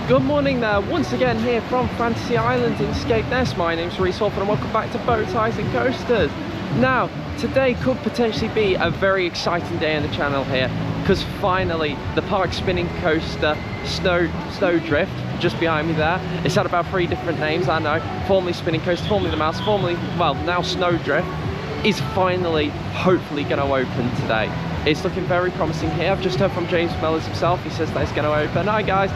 Good morning there, once again here from Fantasy Island in Scapeness. My name's Reese Hoffman and welcome back to Bow Ties and Coasters. Now, today could potentially be a very exciting day on the channel here, because finally the park spinning coaster Snowdrift, just behind me there, it's had about 3 different names, I know, formerly Spinning Coaster, formerly the Mouse, formerly, well, now Snowdrift, is finally, hopefully going to open today. It's looking very promising here. I've just heard from James Mellors himself. He says that it's going to open. Hi guys.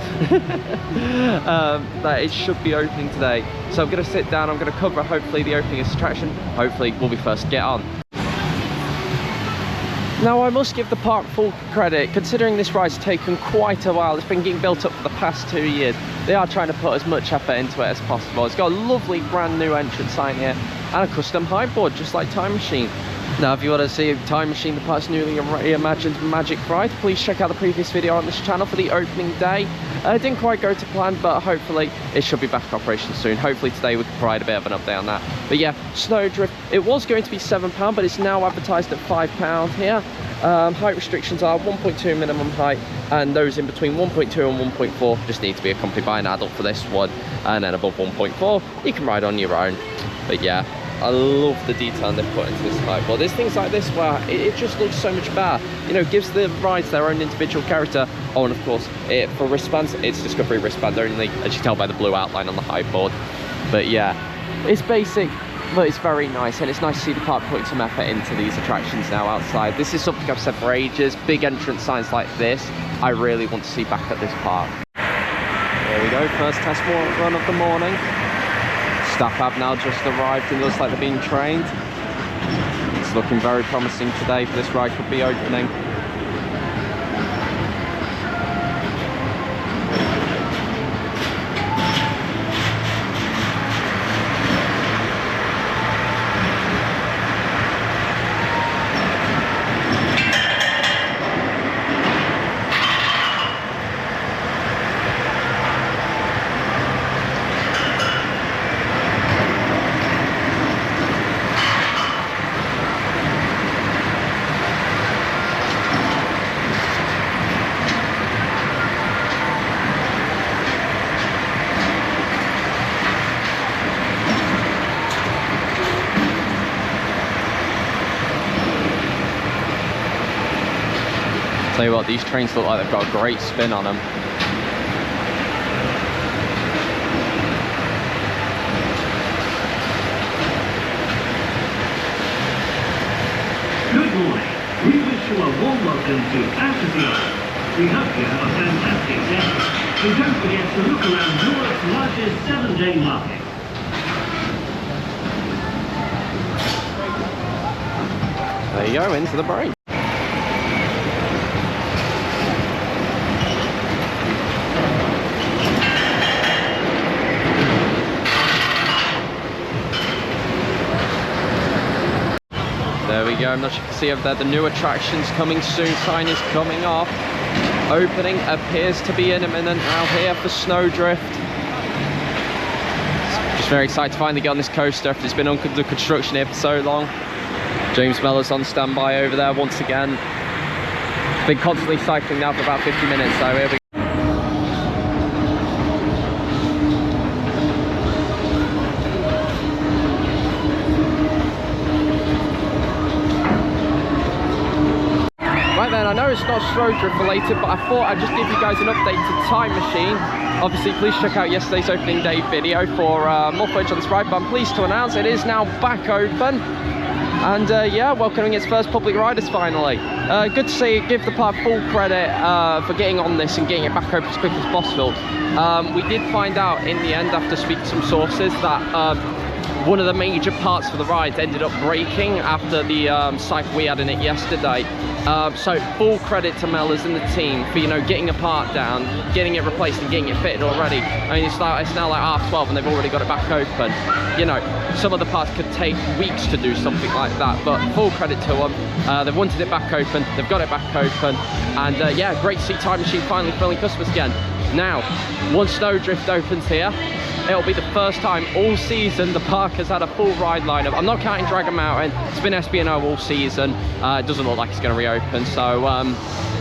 That it should be opening today. So I'm going to sit down. I'm going to cover hopefully the opening of this attraction. Hopefully we'll be first to get on. Now I must give the park full credit, considering this ride's taken quite a while. It's been getting built up for the past 2 years. They are trying to put as much effort into it as possible. It's got a lovely brand new entrance sign here and a custom high board, just like Time Machine. Now, if you want to see Time Machine, the park's newly reimagined magic ride, please check out the previous video on this channel for the opening day. It didn't quite go to plan, but hopefully it should be back in operation soon. Hopefully today we can provide a bit of an update on that. But yeah, Snowdrift, it was going to be £7, but it's now advertised at £5 here. Height restrictions are 1.2 minimum height, and those in between 1.2 and 1.4 just need to be accompanied by an adult for this one, and then above 1.4 you can ride on your own. But yeah, I love the detail they've put into this height board. There's things like this where it just looks so much better. You know, gives the rides their own individual character. Oh, and of course, for wristbands, it's Discovery wristband only, as you can tell by the blue outline on the height board. But yeah, it's basic, but it's very nice, and it's nice to see the park putting some effort into these attractions now outside. This is something I've said for ages. Big entrance signs like this, I really want to see back at this park. There we go, first test run of the morning. Staff have now just arrived and it looks like they're being trained. It's looking very promising today for this ride could be opening. Tell you what, these trains look like they've got a great spin on them. Good morning. We wish you a warm welcome to Fantasy Island. We hope you have a fantastic day. And don't forget to look around Europe's largest 7-day market. There you go, into the break. There we go, I'm not sure if you can see over there, the new attractions coming soon, sign is coming off. Opening appears to be imminent now here for Snowdrift. Just very excited to finally get on this coaster after it's been under construction here for so long. James Mellors on standby over there once again. Been constantly cycling now for about 50 minutes, so here we go. Right then, I know it's not Snowdrift related, but I thought I'd just give you guys an update to Time Machine. Obviously, please check out yesterday's opening day video for more footage on this ride, but I'm pleased to announce it is now back open. And yeah, welcoming its first public riders finally. Good to see it, give the park full credit for getting on this and getting it back open as quick as possible. We did find out in the end, after speaking to some sources, that one of the major parts for the ride ended up breaking after the cycle we had in it yesterday. So full credit to Mellors and the team for, you know, getting a part down, getting it replaced and getting it fitted already. I mean, it's now like 12:30 and they've already got it back open. You know, some of the parts could take weeks to do something like that, but full credit to them. They've wanted it back open, they've got it back open, and yeah, great to see Time Machine finally filling customers again. Now, once Snowdrift opens here, it'll be the first time all season the park has had a full ride lineup. I'm not counting Dragon Mountain, it's been SB&O all season. It doesn't look like it's going to reopen, so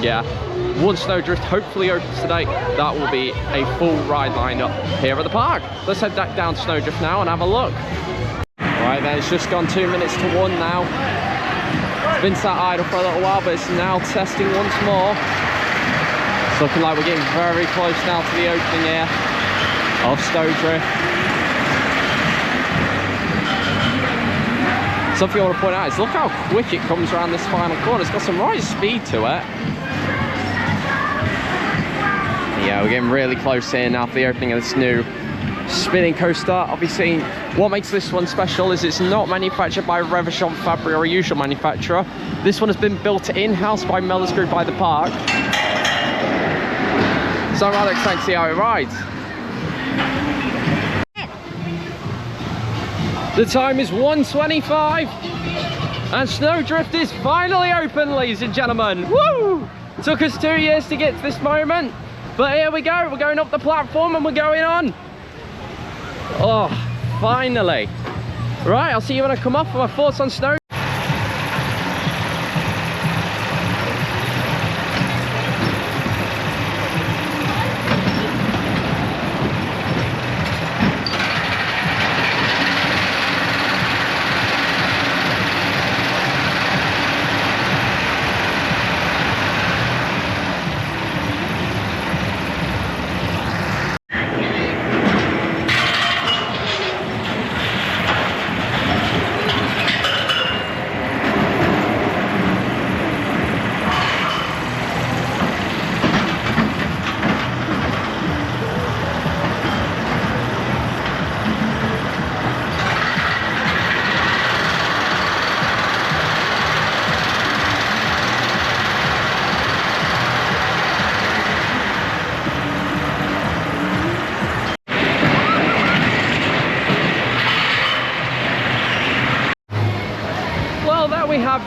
yeah, once Snowdrift hopefully opens today, that will be a full ride lineup here at the park. Let's head back down to Snowdrift now and have a look. Right then, it's just gone 2 minutes to 1 now. It's been sat idle for a little while, but it's now testing once more. It's looking like we're getting very close now to the opening here of Snowdrift. Something I want to point out is look how quick it comes around this final corner. It's got some right speed to it. Yeah, we're getting really close here now for the opening of this new spinning coaster. Obviously, what makes this one special is it's not manufactured by Revachon Fabry or a usual manufacturer. This one has been built in-house by Mellors Group by the park. So I'm rather excited to see how it rides. The time is 1:25 and Snowdrift is finally open, ladies and gentlemen. Woo! Took us 2 years to get to this moment, but here we go. We're going up the platform and we're going on. Oh, finally. Right, I'll see you when I come off with my thoughts on Snowdrift.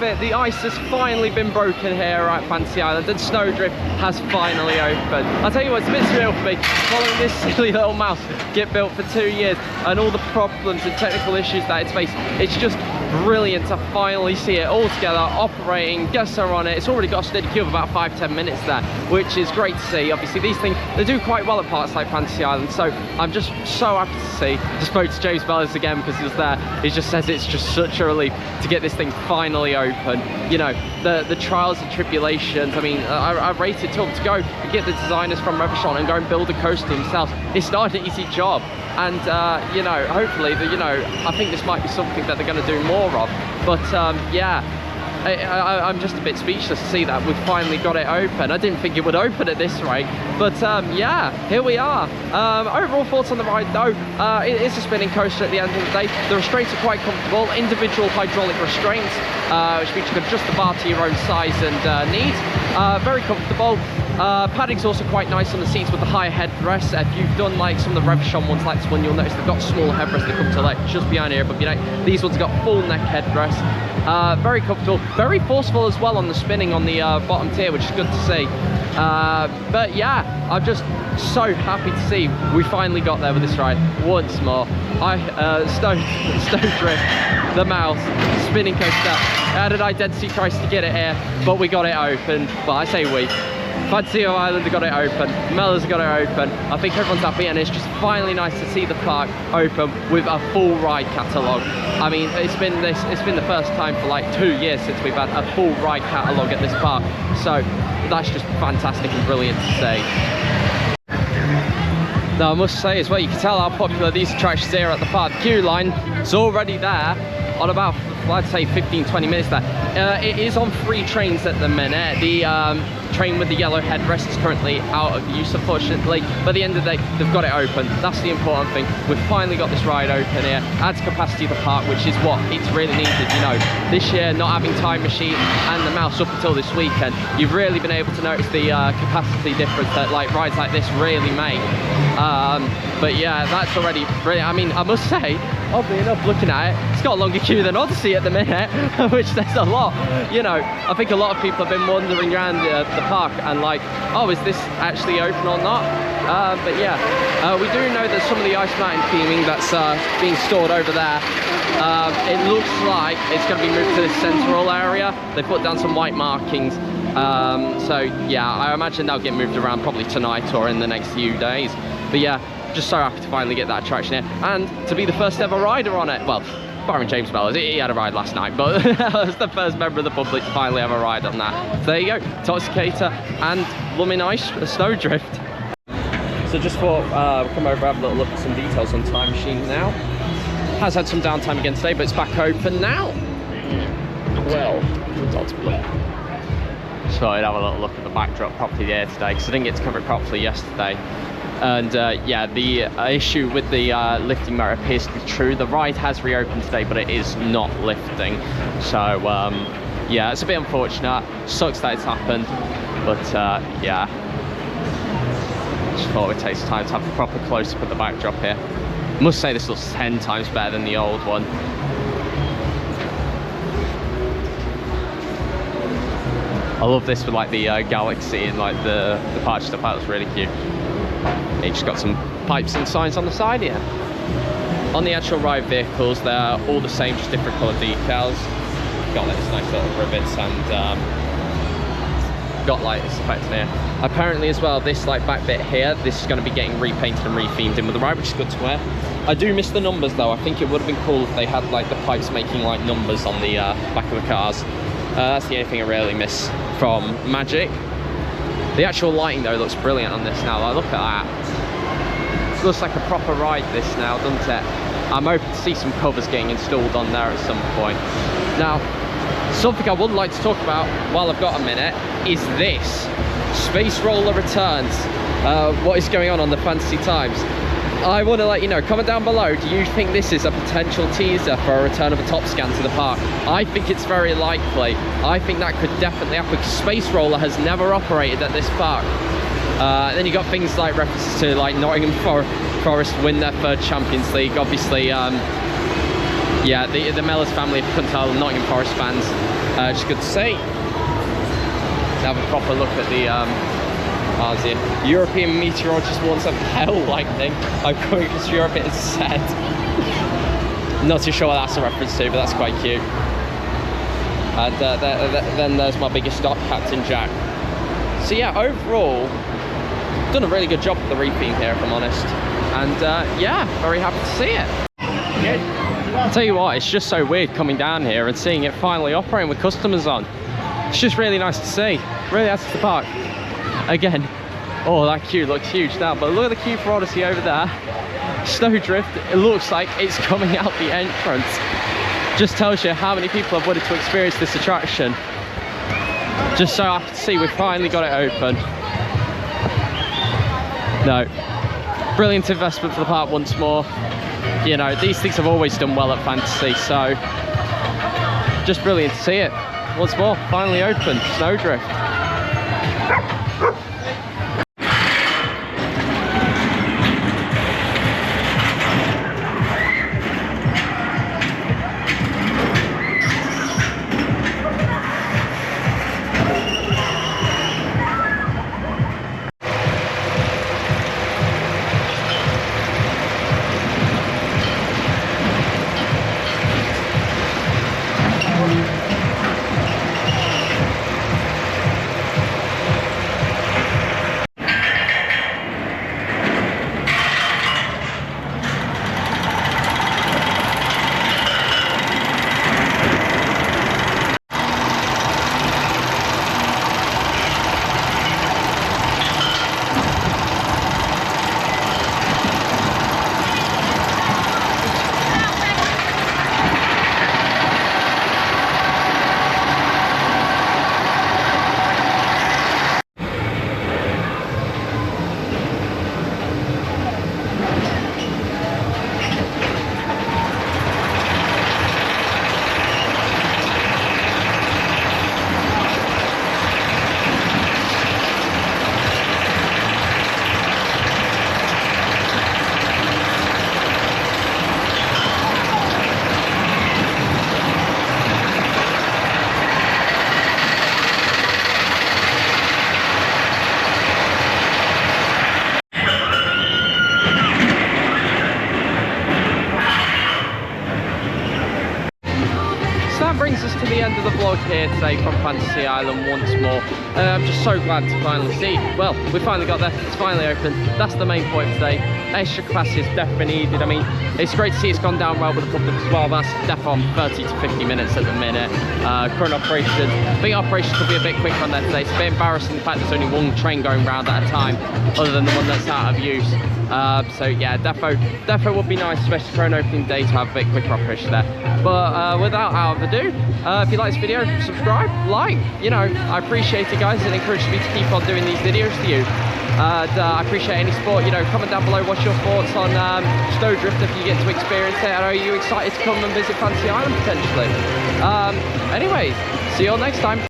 The ice has finally been broken here at Fantasy Island and Snowdrift has finally opened. I'll tell you what, it's a bit surreal for me following this silly little mouse get built for 2 years and all the problems and technical issues that it's faced. It's just brilliant to finally see it all together, operating, guests are on it. It's already got a steady queue of about 5-10 minutes there, which is great to see. Obviously these things, they do quite well at parks like Fantasy Island, so I'm just so happy to see. Just spoke to James Bellis again because he was there. He just says it's just such a relief to get this thing finally open. You know, the trials and tribulations. I mean, I rated to them to go and get the designers from Revachon and go and build a coaster themselves. It's not an easy job, and you know, hopefully, I think this might be something that they're going to do more of. But yeah, I'm just a bit speechless to see that we've finally got it open. I didn't think it would open at this rate, but yeah, here we are. Overall thoughts on the ride though, it is a spinning coaster at the end of the day. The restraints are quite comfortable, individual hydraulic restraints, which means you can adjust the bar to your own size and needs. Very comfortable. Padding's also quite nice on the seats with the higher headrests. If you've done like some of the Revachon ones like this one, you'll notice they've got smaller headrests that come to like just behind here, but you know, these ones have got full neck headrests. Very comfortable, very forceful as well on the spinning on the bottom tier, which is good to see. But yeah, I'm just so happy to see we finally got there with this ride once more. Snowdrift, the mouse, spinning coaster. I had an identity crisis to get it here, but we got it open. But I say we. Fantasy Island have got it open, Mellors have got it open. I think everyone's happy, and it's just finally nice to see the park open with a full ride catalogue. I mean, it's been the first time for like 2 years since we've had a full ride catalogue at this park. So that's just fantastic and brilliant to see. Now I must say as well, you can tell how popular these attractions here at the park. The queue line is already there on about, I'd say 15-20 minutes there. It is on 3 trains at the minute. The train with the yellow headrest is currently out of use, unfortunately, but at the end of the day, they've got it open. That's the important thing. We've finally got this ride open here. Adds capacity to the park, which is what it's really needed, you know. This year, not having Time Machine and the Mouse up until this weekend, you've really been able to notice the capacity difference that like rides like this really make. But yeah, that's already brilliant. I mean, I must say, oddly enough, looking at it, it's got a longer queue than Odyssey at the minute, which says a lot. You know, I think a lot of people have been wandering around the park and like, oh, is this actually open or not? But yeah, we do know that some of the Ice Mountain theming that's being stored over there, it looks like it's going to be moved to this central area. They put down some white markings. So yeah, I imagine they'll get moved around probably tonight or in the next few days. But yeah, just so happy to finally get that attraction here, and to be the first ever rider on it. Well, barring James Bellers, he had a ride last night, but I was the first member of the public to finally have a ride on that. So there you go, Toxicator and Lumin Ice Snowdrift. So just thought we'll come over and have a little look at some details on Time Machine now. Has had some downtime again today, but it's back open now. Well, so I'd have a little look at the backdrop properly there today, because I didn't get to cover it properly yesterday. And yeah, the issue with the lifting motor appears to be true. The ride has reopened today, but it is not lifting. So yeah, it's a bit unfortunate. Sucks that it's happened, but yeah. Just thought it would take some time to have a proper close-up of the backdrop here. Must say this looks 10 times better than the old one. I love this with like the galaxy and like the patch stuff. That was really cute. You just got some pipes and signs on the side here. On the actual ride vehicles, they're all the same, just different colour decals. Got like this nice little rivets and got like this effect in here. Apparently as well, this like back bit here, this is going to be getting repainted and rethemed in with the ride, which is good to wear. I do miss the numbers though. I think it would have been cool if they had like the pipes making like numbers on the back of the cars. That's the only thing I really miss from Magic. The actual lighting though looks brilliant on this now. Like, look at that. It looks like a proper ride this now, doesn't it? I'm hoping to see some covers getting installed on there at some point. Now, something I would like to talk about while I've got a minute is this. Space Roller returns. What is going on the Fantasy Times? I want to let you know, comment down below, do you think this is a potential teaser for a return of a Top Scan to the park? I think it's very likely. I think that could definitely happen, because Space Roller has never operated at this park. Then you got things like references to like Nottingham Forest win their 3rd Champions League. Obviously, yeah, the Mellors family, if you couldn't tell, Nottingham Forest fans. Just good to see. Have a proper look at the Asia. European meteorologist warns of hell lightning. I'm going to Europe, it is said. Not too sure what that's a reference to, but that's quite cute. And then there's my biggest stop, Captain Jack. So yeah, overall, done a really good job with the retheme here, if I'm honest. And yeah, very happy to see it. I'll tell you what, it's just so weird coming down here and seeing it finally operating with customers on. It's just really nice to see. Really adds to the park. Again, oh, that queue looks huge now, but look at the queue for Odyssey over there. Snowdrift, it looks like it's coming out the entrance. Just tells you how many people have wanted to experience this attraction. Just so happy to see we've finally got it open. No, brilliant investment for the park once more. You know, these things have always done well at Fantasy, so just brilliant to see it. Once more, finally open, Snowdrift. end of the vlog here today from Fantasy Island once more. I'm just so glad to finally see, well, we finally got there, it's finally open. That's the main point today. Extra classes definitely needed. I mean, it's great to see it's gone down well with the public as well. That's definitely on 30 to 50 minutes at the minute. Current operations, I think operations could be a bit quicker on there today. It's a bit embarrassing the fact there's only one train going round at a time, other than the one that's out of use. So yeah, defo would be nice, especially for an opening day, to have a bit quicker operation there. But without out of ado, if you like this video, subscribe, like, you know, I appreciate it, guys. It encourages me to keep on doing these videos for you. And I appreciate any support. You know, comment down below what's your thoughts on Snowdrift if you get to experience it, and are you excited to come and visit Fantasy Island potentially? Anyways, see you all next time.